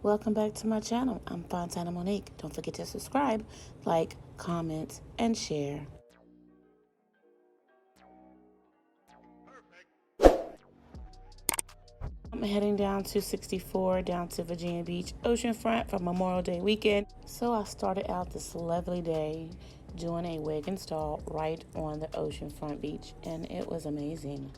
Welcome back to my channel. I'm Fontana Monique. Don't forget to subscribe, like, comment, and share. I'm heading down to 64, down to Virginia Beach Oceanfront for Memorial Day weekend. So I started out this lovely day doing a wig install right on the oceanfront beach, and it was amazing.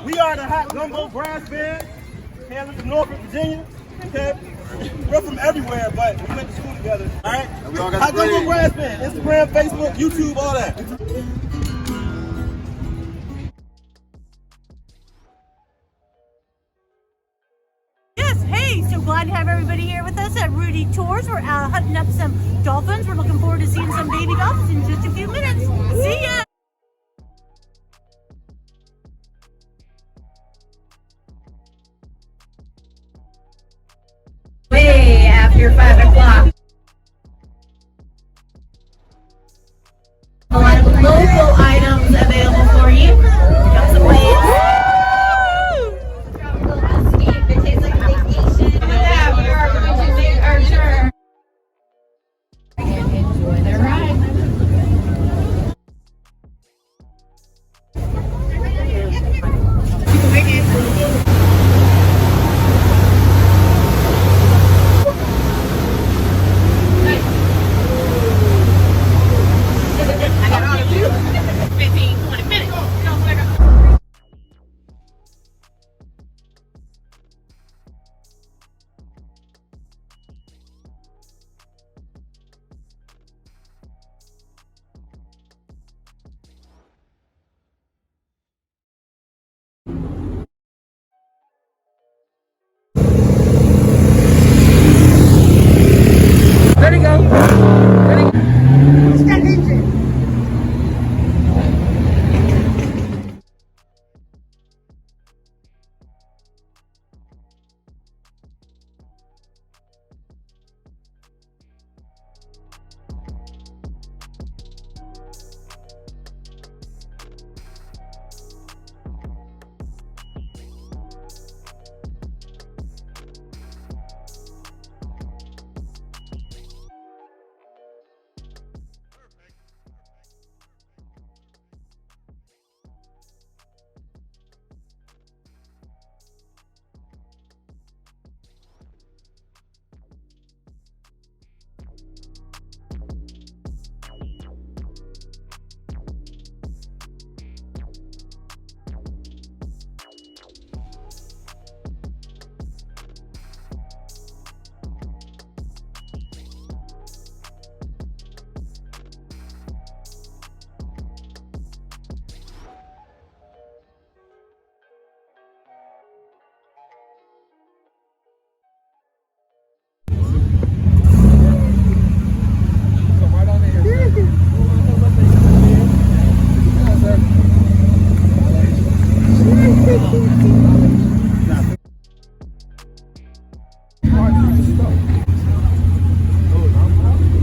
We are the Hot Gumbo Brass Band, hailing from Norfolk, Virginia. Okay, we're from everywhere, but we went to school together. All right, Hot Gumbo Brass Band, Instagram, Facebook, YouTube, all that. Yes, hey, so glad to have everybody here with us at Rudy Tours. We're out hunting up some dolphins. We're looking forward to seeing some baby dolphins in just a few minutes. See ya! Way after 5 o'clock. A lot of local items available for you. Got some waves. It tastes like a vacation. Yeah, we are going to make our turn. And enjoy the ride. I got all of you. 15, 20 minutes. There you go.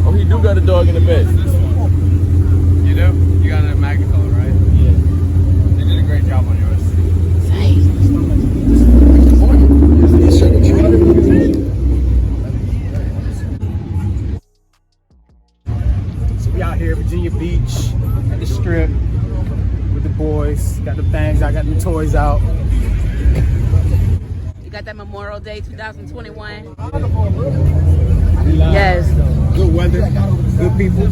Oh, he do got a dog in the bed. You do? You got a Magnicolor, right? Yeah. They did a great job on yours. So we out here, Virginia Beach, at the strip with the boys. Got the things, I got the toys out. You got that Memorial Day 2021. Yes. Good weather, good people.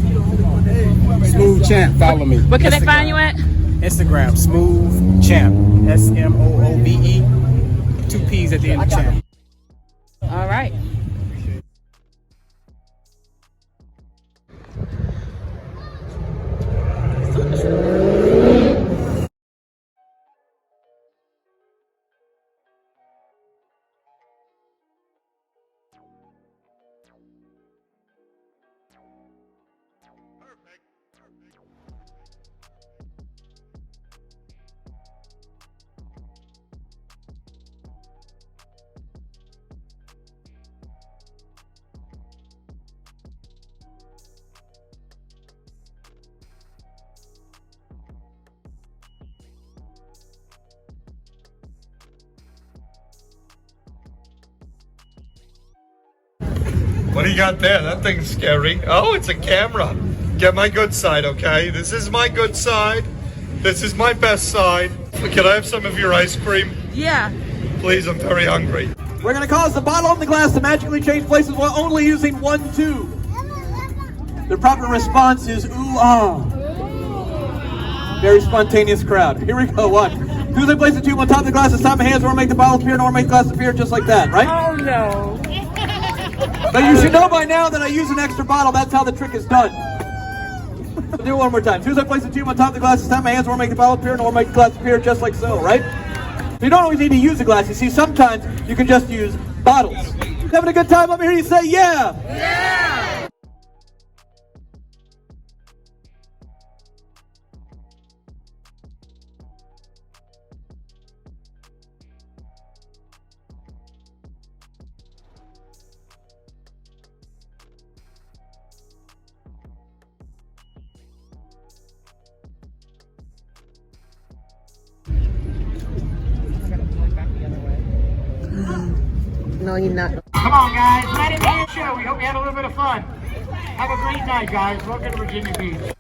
Smooth Champ, follow me. Where can they find you at? Instagram, Smooth Champ, SMOOVE, 2 P's at the end of Champ. All right. What do you got there? That thing's scary. Oh, it's a camera. Get my good side, okay? This is my good side. This is my best side. Can I have some of your ice cream? Yeah. Please, I'm very hungry. We're going to cause the bottle and the glass to magically change places while only using one tube. The proper response is ooh ah. Very spontaneous crowd. Here we go. Watch. As I place the tube on top of the glass, it's time my hands or make the bottle appear, nor make the glass appear, just like that, right? Oh no. But you should know by now that I use an extra bottle. That's how the trick is done. Do it one more time. As soon as I place the tube on top of the glass, it's time my hands or make the bottle appear, nor make the glass appear, just like so, right? You don't always need to use the glass. You see, sometimes you can just use bottles. Having a good time? Let me hear you say yeah. Yeah. No, you're not. Come on, guys. Let it be a show. We hope you had a little bit of fun. Have a great night, guys. Welcome to Virginia Beach.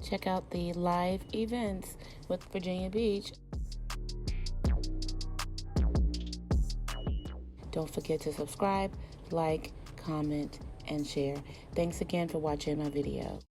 Check out the live events with Virginia Beach. Don't forget to subscribe, like, comment, and share. Thanks again for watching my video.